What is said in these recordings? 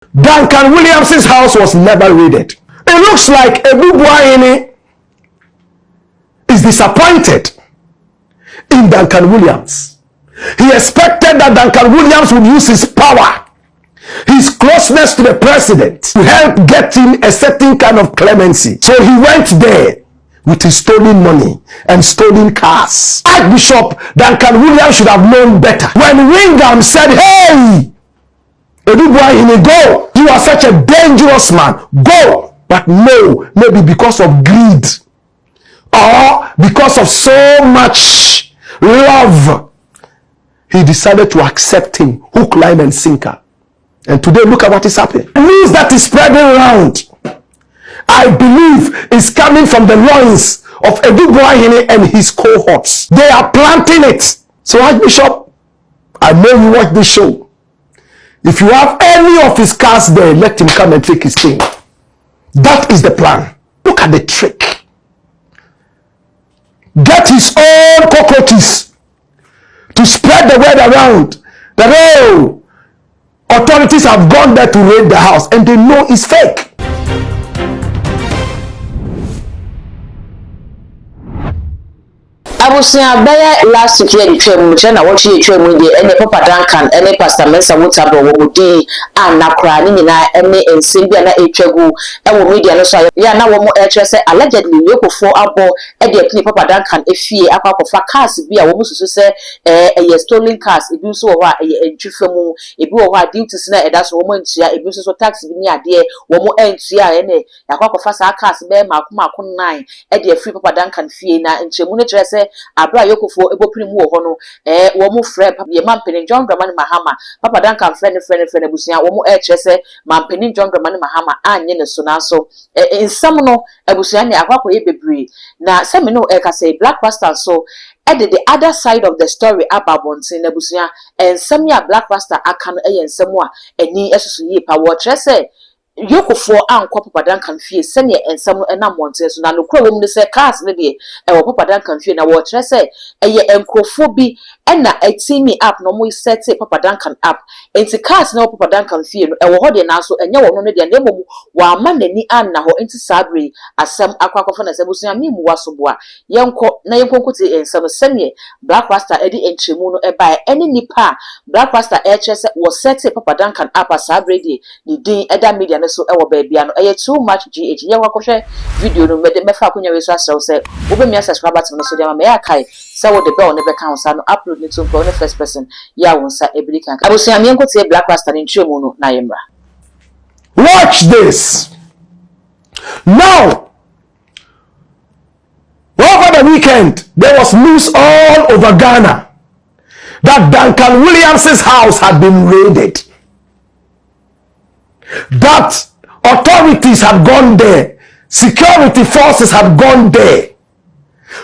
Duncan Williams's house was never raided. It looks like Ebubuahini is disappointed in Duncan Williams. He expected that Duncan Williams would use his power, his closeness to the president, to help get him a certain kind of clemency. So he went there with his stolen money and stolen cars. Archbishop Duncan Williams should have known better. When Wingham said, "Hey, Ebubuahini, go. You are such a dangerous man. Go." But no, maybe because of greed or because of so much love, he decided to accept him, hook, line, and sinker. And today, look at what is happening. The news that is spreading around, I believe, is coming from the loins of Ebubuahini and his cohorts. They are planting it. So, Archbishop, I know you watch this show. If you have any of his cars there, let him come and take his thing. That is the plan. Look at the trick. Get his own cockroaches to spread the word around that, oh, authorities have gone there to raid the house, and they know it's fake. Abusia baya last week the train na what you train with the any Papa Duncan any Pastor Mensa Mutabo wodi anakra ni nyina any ensem bia na etwagu e wo media no so ya na wo mo say allegedly EoCO abo e de kini Papa Duncan efie akwakofa cars bia wo mususu say e stolen cars e bi so wo a e ntwefemu e bi wo ha duties na e da so wo mo ntua e bi so tax bi ni ade wo mo entua e ne akwakofa sa cars be mako 9 e de free Papa Duncan fie na nchemu ne kire say abra EoCO eboprim wo ho no wo mu frɛ ye mampeni John Dramani Mahama Papa Duncan friend abusia wo mu kire say mampeni John Dramani Mahama anye ne so na so ensam no abusia ne akwakoye bebre na se me no ka say Blakk Rasta so the other side of the story about bontin abusia ensam ya Blakk Rasta aka no ensam a eni esusu yi pa wo kire say EoCO anko Papa Duncan fie sene ensam no na monte so na no kro wo mu se cars ne de wo Papa Duncan fie na wo kire say eye enkrofo bi na atimi app no mo set Papa Duncan app enti cars na Papa Duncan fie no wo ho de na so enye wo no de na emo wa ma nani an na ho enti sabre asem akwakofo na sebusu mi mu wasoboa yenko na yenkonkote ensam sene Blakk Rasta edi entremu no ba eni nipa Blakk Rasta kire say wo set Papa Duncan app sabre de ni din eda media so ewo baabia no too much gh ye wakohwe video no mefa akonya we so asrew say wo be mi subscribe to no so dia ma ya kai say wo the bell ne be kan sa no upload ni to go the first person ya wonsa ebili kan abosia mi enkote Blakk Rasta ni ntremu no na yemra. Watch this. Now, over the weekend, there was news all over Ghana that Duncan Williams's house had been raided. That authorities had gone there, security forces had gone there,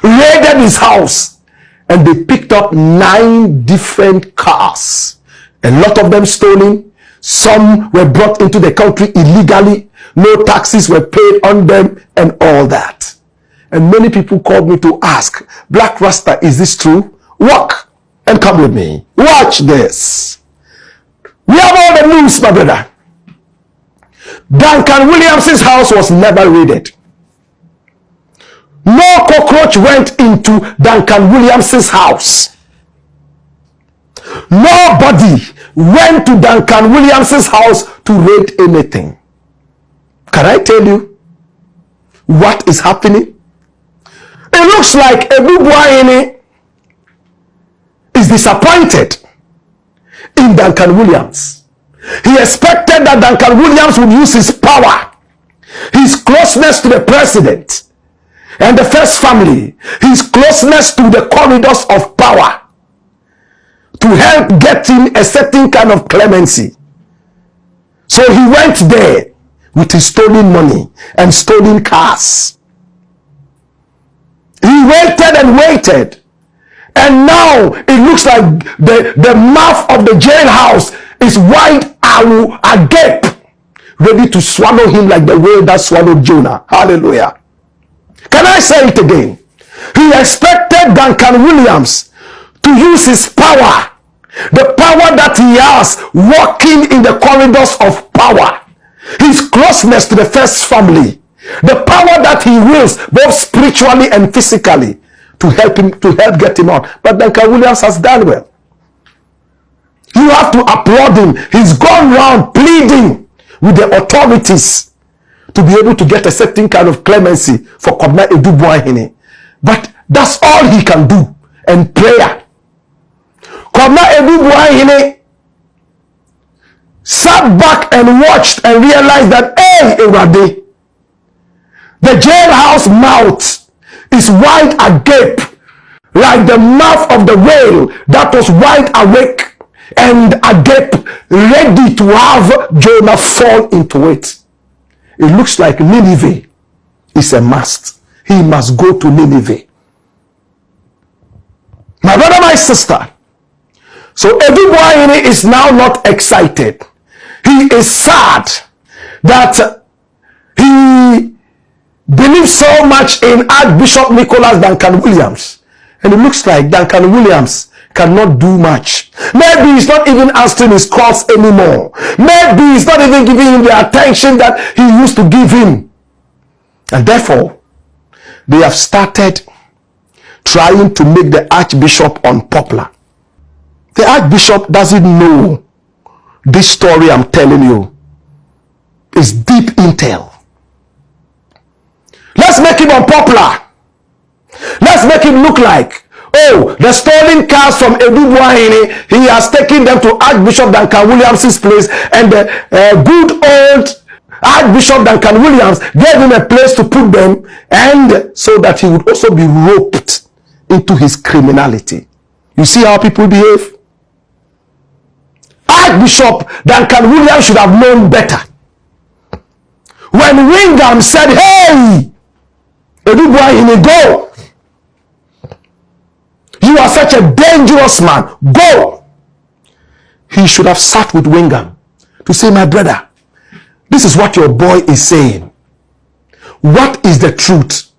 raided his house, and they picked up 9 different cars. A lot of them stolen. Some were brought into the country illegally. No taxes were paid on them and all that. And many people called me to ask, Blakk Rasta, is this true? Walk and come with me. Watch this. We have all the news, my brother. Duncan Williams's house was never raided. No cockroach went into Duncan Williams's house. Nobody went to Duncan Williams's house to raid anything. Can I tell you what is happening? It looks like Ebubuahini is disappointed in Duncan Williams. He expected that Duncan Williams would use his power, his closeness to the president and the first family, his closeness to the corridors of power, to help get him a certain kind of clemency. So he went there with his stolen money and stolen cars. He waited and waited. And now it looks like the mouth of the jailhouse is wide agape, ready to swallow him like the whale that swallowed Jonah. Hallelujah. Can I say it again? He expected Duncan Williams to use his power, the power that he has walking in the corridors of power, his closeness to the first family, the power that he wills both spiritually and physically to help get him out. But Duncan Williams has done well. You have to applaud him. He's gone round pleading with the authorities to be able to get a certain kind of clemency for Kwabena Edubuahene. But that's all he can do. And prayer. Kwabena Edubuahene sat back and watched and realized that, hey, Ewurade, the jailhouse mouth is wide agape, like the mouth of the whale that was wide awake and agape, ready to have Jonah fall into it. It looks like Nineveh is a must. He must go to Nineveh. My brother, my sister. So Edubuahene is now not excited. He is sad that he believes so much in Archbishop Nicholas Duncan Williams. And it looks like Duncan Williams cannot do much. Maybe he's not even answering his calls anymore. Maybe he's not even giving him the attention that he used to give him. And therefore, they have started trying to make the Archbishop unpopular. The Archbishop doesn't know this story I'm telling you. It's deep intel. Let's make him unpopular. Let's make him look like, oh, the stolen cars from Edubuahene, he has taken them to Archbishop Duncan Williams' place, and the good old Archbishop Duncan Williams gave him a place to put them, and so that he would also be roped into his criminality. You see how people behave? Archbishop Duncan Williams should have known better. When Wingham said, hey, Edubuahene, go. You are such a dangerous man. Go. He should have sat with Wingham to say, my brother, this is what your boy is saying. What is the truth?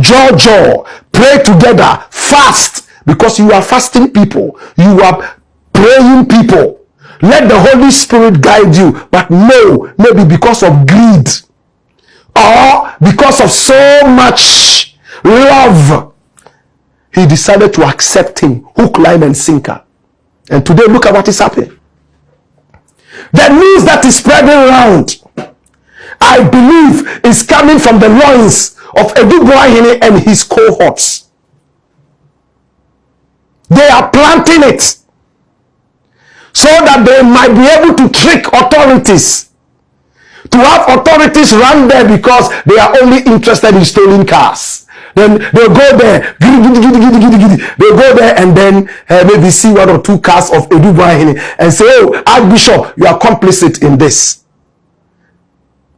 Jaw, pray together, fast, because you are fasting people. You are praying people. Let the Holy Spirit guide you. But no, maybe because of greed or because of so much love, he decided to accept him, hook, line, and sinker. And today, look at what is happening. The news that is spreading around, I believe, is coming from the loins of Edubuahene and his cohorts. They are planting it so that they might be able to trick authorities, to have authorities run there because they are only interested in stealing cars. Then they'll go there, they'll go there and then maybe see one or two cars of Edubuahene and say, oh, Archbishop, you are complicit in this.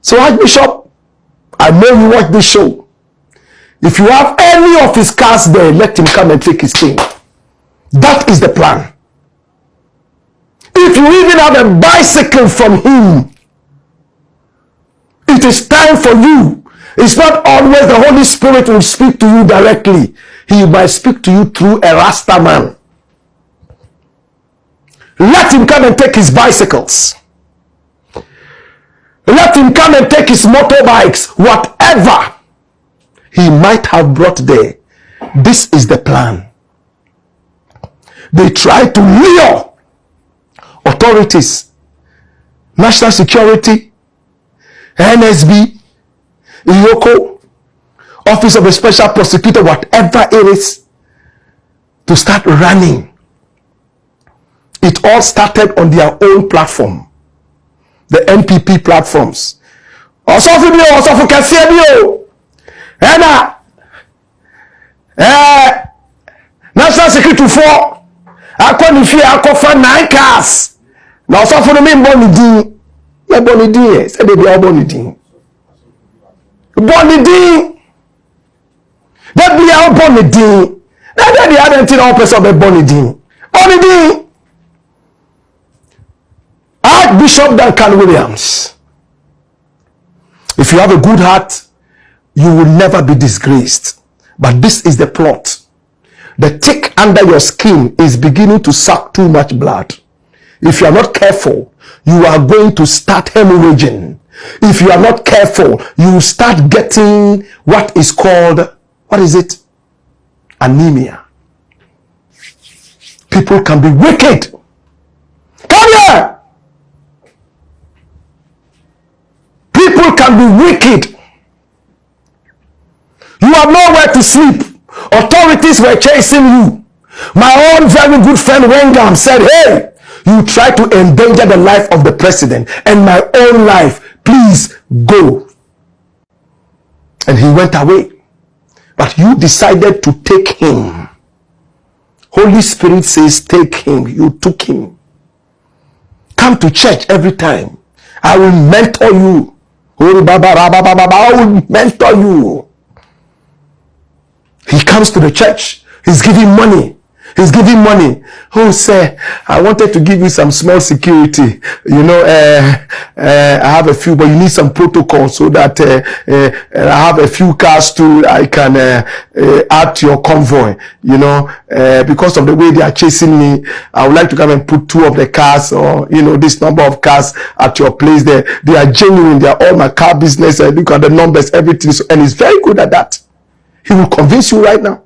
So Archbishop, I know you watch this show. If you have any of his cars there, let him come and take his thing. That is the plan. If you even have a bicycle from him, it is time for you. It's not always the Holy Spirit will speak to you directly. He might speak to you through a Rasta man. Let him come and take his bicycles. Let him come and take his motorbikes, whatever he might have brought there. This is the plan. They try to lure authorities, national security, NSB, EoCO, Office of the Special Prosecutor, whatever it is, to start running. It all started on their own platform, the NPP platforms. Also for national security for I for 9 cars. Now so for the main bonidin, yeah bonidin, yes, they be all bonidin. Bonidin, that be all bonidin. That the other thing all person be bonidin. Bonidin. Archbishop Duncan Williams, if you have a good heart, you will never be disgraced. But this is the plot. the tick under your skin is beginning to suck too much blood. If you are not careful, you are going to start hemorrhaging. If you are not careful, you will start getting what is called, what is it? Anemia. People can be wicked. Come here! People can be wicked. You have nowhere to sleep. Authorities were chasing you. My own very good friend Wengam said, hey, you try to endanger the life of the president and my own life. Please go. And he went away. But you decided to take him. Holy Spirit says, take him. You took him. Come to church every time. I will mentor you. I will mentor you. He comes to the church. He's giving money. He's giving money. Oh, say, I wanted to give you some small security. You know, I have a few, but you need some protocol so that I have a few cars too. I can add to your convoy. You know, because of the way they are chasing me, I would like to come and put 2 of the cars, or you know, this number of cars at your place. There, they are genuine. They are all my car business. I look at the numbers, everything, and he's very good at that. He will convince you right now.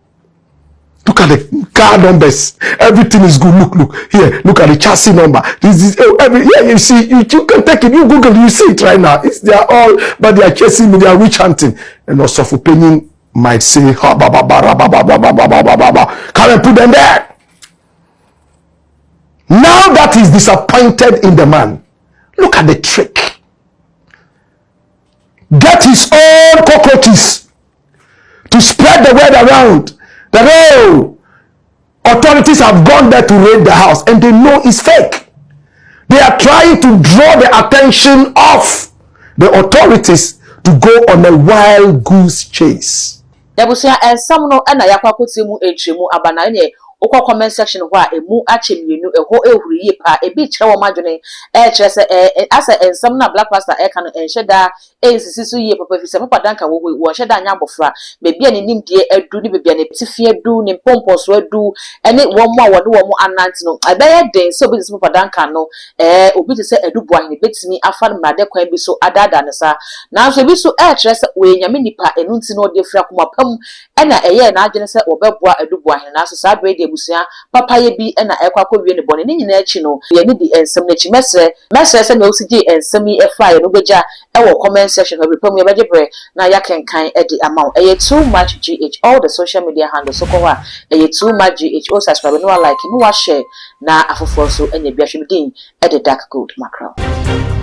Look at the car numbers. Everything is good. Look here. Look at the chassis number. This is you see. You can take it. You Google. You see it right now. They are all, but they are chasing me. They are witch hunting. And also for opinion might say, come and put them there. Now that he's disappointed in the man, look at the trick. Get his own cockroaches to spread the word around. That, oh, authorities have gone there to raid the house and they know it's fake. They are trying to draw the attention of the authorities to go on a wild goose chase. Oko comment section wa emu achemienu eho ehuru yi pa ebi kire wo madwene kire se asa ensam na Blakk pastor kan enheda ensisi so yi papa fi se papa Duncan wo hyeda anya abofra bebi ani nimdie adu ni bebi ani tifie adu ni pomposo adu ene wo mo a wo de wo mo ananti no abaye den so obi se papa Duncan no obi te se adu bo ahine betimi afa na mrade kwan bi so adada ne sa na so bi so kire se we nyame nipa enu nti no de fira koma pam ena eye na adwene se obeboa adu bo ahine na so sa de busia papa ye bi na ekwakọ wie ne bone ni nyina achi no ye ni di ensem na chi mesre se na osije ensem yi efa ye no beja e wo comment section ho repam ye beje bre na ya kenkan e di amount e too much gh all the social media handles so ko wa e too much gh o subscribe no like no wa share na afoforo so enya bia hwemdin e de dark gold mackerel.